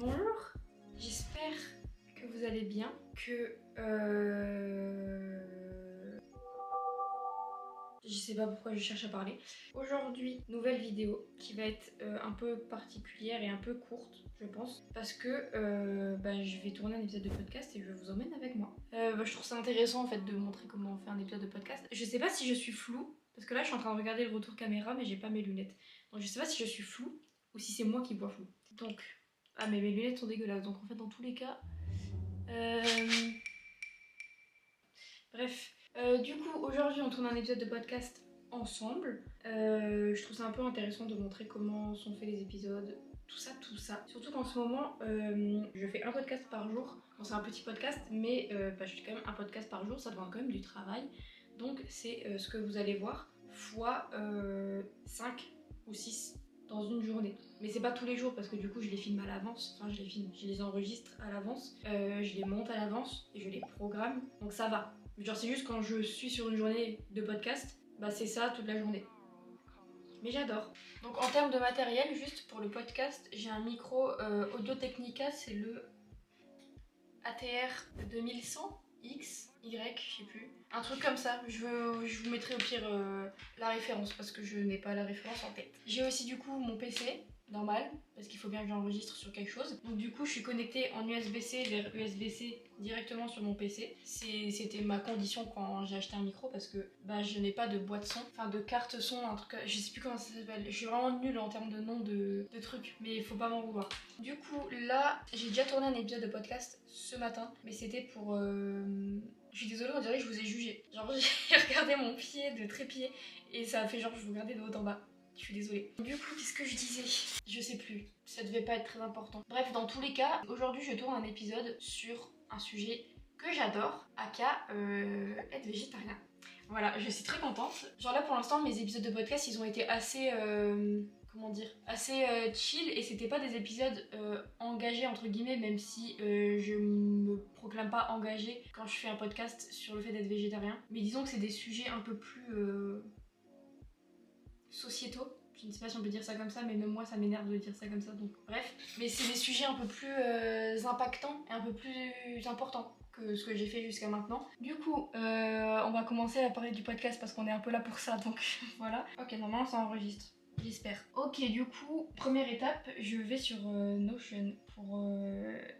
Bonjour, j'espère que vous allez bien, que je sais pas pourquoi je cherche à parler. Aujourd'hui, nouvelle vidéo qui va être un peu particulière et un peu courte, je pense, parce que je vais tourner un épisode de podcast et je vous emmène avec moi. Je trouve ça intéressant en fait de montrer comment on fait un épisode de podcast. Je sais pas si je suis floue, parce que là je suis en train de regarder le retour caméra mais j'ai pas mes lunettes. Donc je sais pas si je suis floue ou si c'est moi qui vois flou. Donc, ah mais mes lunettes sont dégueulasses, donc en fait dans tous les cas... Bref, du coup, aujourd'hui, on tourne un épisode de podcast ensemble. Je trouve ça un peu intéressant de montrer comment sont faits les épisodes, tout ça, tout ça. Surtout qu'en ce moment, je fais un podcast par jour. Bon, c'est un petit podcast, mais je fais quand même un podcast par jour, ça demande quand même du travail. Donc, c'est ce que vous allez voir, fois 5 ou 6 dans une journée. Mais c'est pas tous les jours parce que du coup je les filme à l'avance, enfin je les enregistre à l'avance, je les monte à l'avance et je les programme, donc ça va. Genre c'est juste quand je suis sur une journée de podcast, bah c'est ça toute la journée. Mais j'adore. Donc en termes de matériel, juste pour le podcast, j'ai un micro Audio-Technica, c'est le ATR 2100 X, Y, je sais plus. Un truc comme ça, je vous mettrai au pire la référence parce que je n'ai pas la référence en tête. J'ai aussi du coup mon PC, normal, parce qu'il faut bien que j'enregistre sur quelque chose. Donc du coup je suis connectée en USB-C vers USB-C directement sur mon PC. C'était ma condition quand j'ai acheté un micro parce que je n'ai pas de boîte son, enfin de carte son, un truc, je sais plus comment ça s'appelle. Je suis vraiment nulle en termes de nom de trucs, mais il faut pas m'en vouloir. Du coup là, j'ai déjà tourné un épisode de podcast ce matin, mais c'était pour... Je suis désolée, on dirait que je vous ai jugé. Genre j'ai regardé mon pied de trépied et ça a fait genre je vous regardais de haut en bas. Je suis désolée. Du coup, qu'est-ce que je disais? Je sais plus. Ça devait pas être très important. Bref, dans tous les cas, aujourd'hui, je tourne un épisode sur un sujet que j'adore, aka être végétarien. Voilà, je suis très contente. Genre là, pour l'instant, mes épisodes de podcast, ils ont été assez... assez chill et c'était pas des épisodes engagés entre guillemets, même si je me proclame pas engagée quand je fais un podcast sur le fait d'être végétarien. Mais disons que c'est des sujets un peu plus... sociétaux. Je ne sais pas si on peut dire ça comme ça, mais même moi ça m'énerve de dire ça comme ça, donc bref. Mais c'est des sujets un peu plus impactants et un peu plus importants que ce que j'ai fait jusqu'à maintenant. Du coup, on va commencer à parler du podcast parce qu'on est un peu là pour ça, donc voilà. Ok, normalement ça enregistre. J'espère. Ok, du coup, première étape, je vais sur Notion pour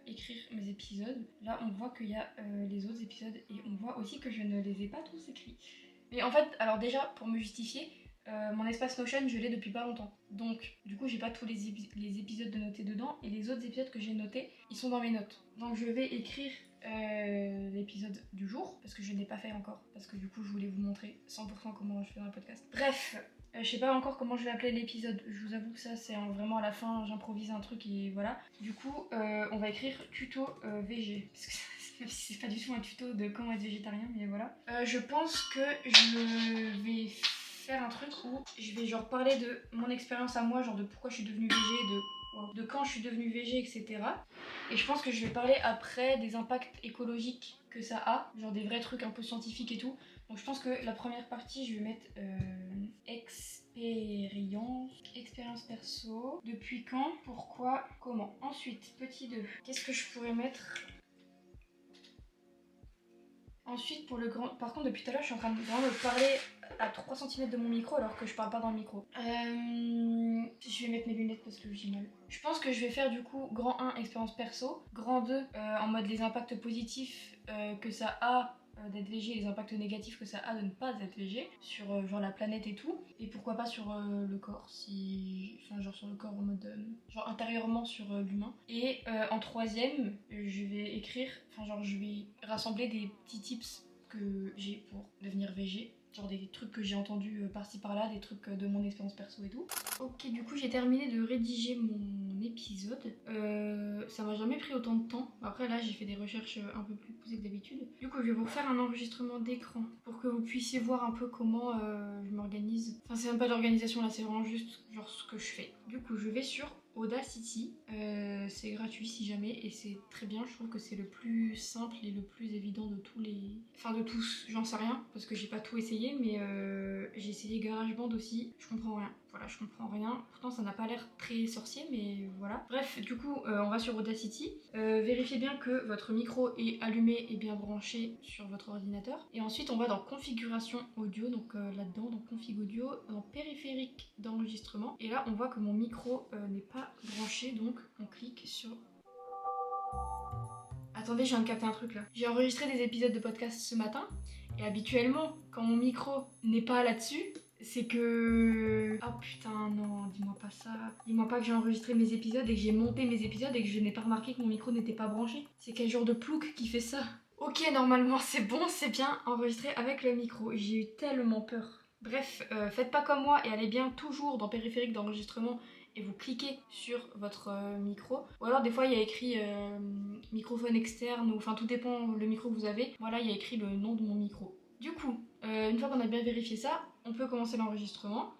écrire mes épisodes. Là, on voit qu'il y a les autres épisodes et on voit aussi que je ne les ai pas tous écrits. Mais en fait, alors déjà, pour me justifier, mon espace Notion, je l'ai depuis pas longtemps. Donc, du coup, j'ai pas tous les épisodes de noter dedans. Et les autres épisodes que j'ai notés, ils sont dans mes notes. Donc, je vais écrire l'épisode du jour, parce que je n'ai pas fait encore. Parce que du coup, je voulais vous montrer 100% comment je fais dans le podcast. Bref, je sais pas encore comment je vais appeler l'épisode. Je vous avoue que ça, c'est vraiment à la fin, j'improvise un truc et voilà. Du coup, on va écrire tuto VG. Parce que même si c'est pas du tout un tuto de comment être végétarien, mais voilà. Je pense que je vais faire un truc où je vais genre parler de mon expérience à moi, genre de pourquoi je suis devenue végé, de quand je suis devenue végé, etc. Et je pense que je vais parler après des impacts écologiques que ça a, genre des vrais trucs un peu scientifiques et tout. Donc je pense que la première partie, je vais mettre expérience perso, depuis quand, pourquoi, comment. Ensuite, petit 2, qu'est-ce que je pourrais mettre? Ensuite, pour le grand... Par contre, depuis tout à l'heure, je suis en train de vraiment me parler à 3 cm de mon micro alors que je parle pas dans le micro. Je vais mettre mes lunettes parce que j'ai mal. Je pense que je vais faire du coup grand 1, expérience perso. Grand 2, en mode les impacts positifs que ça a d'être végé et les impacts négatifs que ça a de ne pas être végé sur genre la planète et tout. Et pourquoi pas sur le corps, si... Enfin, genre sur le corps en mode... genre intérieurement sur l'humain. Et en troisième, je vais écrire... Enfin, genre je vais rassembler des petits tips que j'ai pour devenir végé. Genre des trucs que j'ai entendus par-ci par-là, des trucs de mon expérience perso et tout. Ok, du coup j'ai terminé de rédiger mon épisode. Ça m'a jamais pris autant de temps. Après là j'ai fait des recherches un peu plus poussées que d'habitude. Du coup je vais vous faire un enregistrement d'écran pour que vous puissiez voir un peu comment je m'organise. Enfin c'est même pas de l'organisation là, c'est vraiment juste genre ce que je fais. Du coup je vais sur Audacity. C'est gratuit si jamais et c'est très bien. Je trouve que c'est le plus simple et le plus évident de tous les... Enfin de tous, j'en sais rien parce que j'ai pas tout essayé mais j'ai essayé GarageBand aussi. Je comprends rien. Voilà, je comprends rien. Pourtant ça n'a pas l'air très sorcier mais voilà. Bref, du coup on va sur Audacity. Vérifiez bien que votre micro est allumé et bien branché sur votre ordinateur. Et ensuite on va dans configuration audio, donc là-dedans, dans config audio, dans périphérique d'enregistrement. Et là on voit que mon micro n'est pas branché, donc on clique sur... Attendez, je viens de capter un truc là. J'ai enregistré des épisodes de podcast ce matin et habituellement quand mon micro n'est pas là-dessus, c'est que... Oh putain non, dis-moi pas ça. Dis-moi pas que j'ai enregistré mes épisodes et que j'ai monté mes épisodes et que je n'ai pas remarqué que mon micro n'était pas branché. C'est quel genre de plouc qui fait ça? Ok, normalement c'est bon, c'est bien enregistré avec le micro. J'ai eu tellement peur. Bref, faites pas comme moi et allez bien toujours dans périphérique d'enregistrement et vous cliquez sur votre micro. Ou alors des fois il y a écrit microphone externe, ou enfin tout dépend le micro que vous avez. Voilà, il y a écrit le nom de mon micro. Du coup, une fois qu'on a bien vérifié ça, on peut commencer l'enregistrement.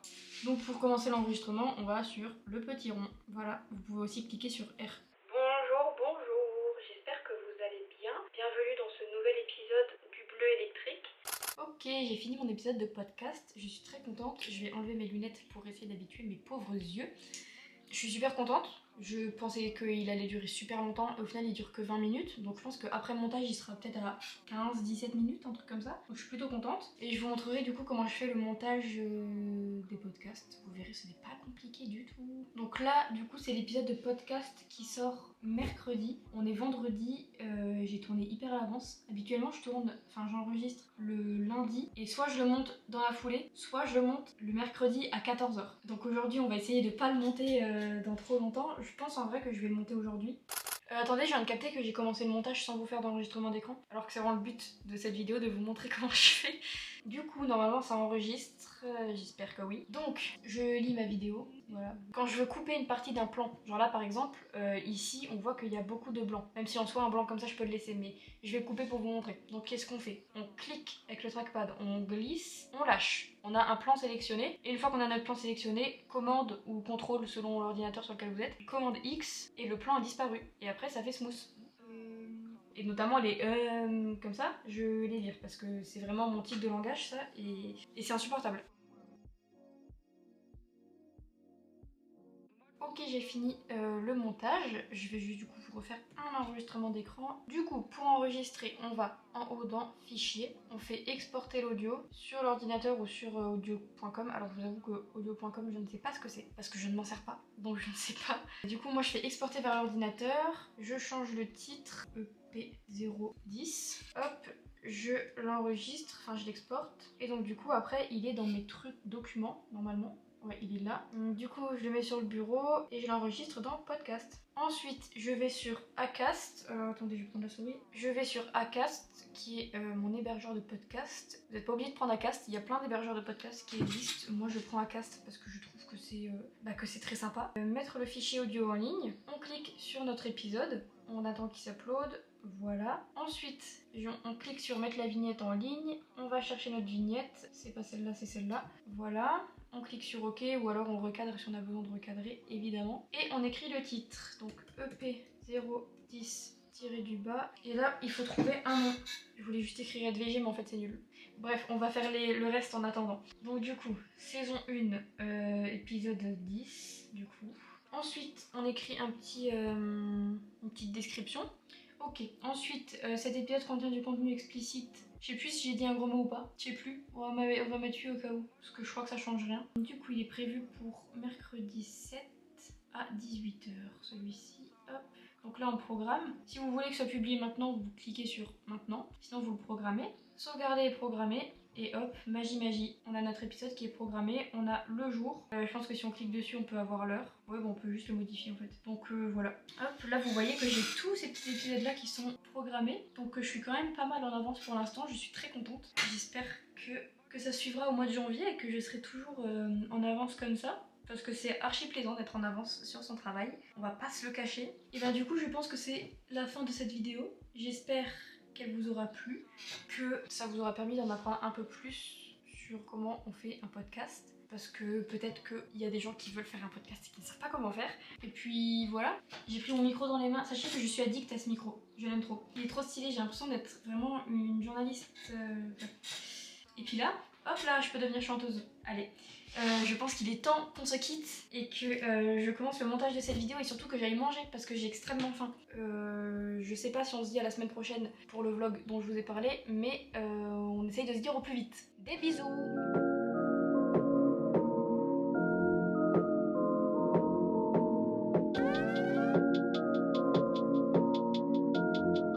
Donc pour commencer l'enregistrement, on va sur le petit rond. Voilà, vous pouvez aussi cliquer sur R. Bonjour, j'espère que vous allez bien. Bienvenue dans ce nouvel épisode du bleu électrique. Ok, j'ai fini mon épisode de podcast, je suis très contente. Je vais enlever mes lunettes pour essayer d'habituer mes pauvres yeux. Je suis super contente. Je pensais qu'il allait durer super longtemps. Au final, il dure que 20 minutes. Donc je pense qu'après le montage, il sera peut-être à 15-17 minutes, un truc comme ça. Donc je suis plutôt contente. Et je vous montrerai du coup comment je fais le montage des podcasts. Vous verrez, ce n'est pas compliqué du tout. Donc là, du coup, c'est l'épisode de podcast qui sort mercredi. On est vendredi. J'ai tourné hyper à l'avance. Habituellement, j'enregistre le lundi. Et soit je le monte dans la foulée, soit je le monte le mercredi à 14h. Donc aujourd'hui, on va essayer de pas le monter dans trop longtemps. Je pense en vrai que je vais le monter aujourd'hui. Attendez, je viens de capter que j'ai commencé le montage sans vous faire d'enregistrement d'écran. Alors que c'est vraiment le but de cette vidéo, de vous montrer comment je fais. Du coup, normalement ça enregistre, j'espère que oui. Donc, je lis ma vidéo, voilà. Quand je veux couper une partie d'un plan, genre là par exemple, ici on voit qu'il y a beaucoup de blanc. Même si en soi un blanc comme ça je peux le laisser, mais je vais le couper pour vous montrer. Donc qu'est-ce qu'on fait? On clique avec le trackpad, on glisse, on lâche. On a un plan sélectionné, et une fois qu'on a notre plan sélectionné, commande ou contrôle selon l'ordinateur sur lequel vous êtes, commande X, et le plan a disparu. Et après ça fait smooth. Et notamment les comme ça, je vais les lire parce que c'est vraiment mon type de langage ça, et c'est insupportable. Ok, j'ai fini le montage. Je vais juste du coup vous refaire un enregistrement d'écran. Du coup, pour enregistrer, on va en haut dans Fichier. On fait exporter l'audio sur l'ordinateur ou sur audio.com. Alors je vous avoue que audio.com, je ne sais pas ce que c'est parce que je ne m'en sers pas, donc je ne sais pas. Du coup, moi je fais exporter vers l'ordinateur. Je change le titre EP010. Hop, je l'enregistre, enfin je l'exporte. Et donc du coup, après, il est dans mes trucs documents normalement. Ouais, il est là. Du coup, je le mets sur le bureau et je l'enregistre dans podcast. Ensuite, je vais sur Acast. Attendez, je vais prendre la souris. Je vais sur Acast, qui est mon hébergeur de podcast. Vous n'êtes pas obligé de prendre Acast. Il y a plein d'hébergeurs de podcast qui existent. Moi, je prends Acast parce que je trouve que c'est très sympa. Mettre le fichier audio en ligne. On clique sur notre épisode. On attend qu'il s'upload. Voilà. Ensuite, on clique sur mettre la vignette en ligne. On va chercher notre vignette. C'est pas celle-là, c'est celle-là. Voilà. On clique sur OK ou alors on recadre si on a besoin de recadrer, évidemment. Et on écrit le titre. Donc EP010-du-bas. Et là, il faut trouver un nom. Je voulais juste écrire EDVG, mais en fait, c'est nul. Bref, on va faire le reste en attendant. Donc du coup, saison 1, épisode 10, du coup. Ensuite, on écrit une petite description. Ok, ensuite, cet épisode contient du contenu explicite. Je sais plus si j'ai dit un gros mot ou pas. Je sais plus. On va mettre au cas où. Parce que je crois que ça change rien. Du coup, il est prévu pour mercredi 7 à 18h. Celui-ci. Hop. Donc là, on programme. Si vous voulez que ça publie maintenant, vous cliquez sur maintenant. Sinon, vous le programmez. Sauvegarder et programmer. Et hop, magie, on a notre épisode qui est programmé, on a le jour. Je pense que si on clique dessus, on peut avoir l'heure. Ouais, bon, on peut juste le modifier en fait. Donc voilà. Hop, là vous voyez que j'ai tous ces petits épisodes là qui sont programmés. Donc je suis quand même pas mal en avance pour l'instant, je suis très contente. J'espère que ça suivra au mois de janvier et que je serai toujours en avance comme ça. Parce que c'est archi plaisant d'être en avance sur son travail. On va pas se le cacher. Et bah du coup, je pense que c'est la fin de cette vidéo. J'espère qu'elle vous aura plu, que ça vous aura permis d'en apprendre un peu plus sur comment on fait un podcast. parce que peut-être qu'il y a des gens qui veulent faire un podcast et qui ne savent pas comment faire. Et puis voilà, j'ai pris mon micro dans les mains. Sachez que je suis addict à ce micro, je l'aime trop. Il est trop stylé, j'ai l'impression d'être vraiment une journaliste. Et puis là, hop là, je peux devenir chanteuse. Allez. Je pense qu'il est temps qu'on se quitte et que je commence le montage de cette vidéo et surtout que j'aille manger parce que j'ai extrêmement faim. Je sais pas si on se dit à la semaine prochaine pour le vlog dont je vous ai parlé, mais on essaye de se dire au plus vite. Des bisous!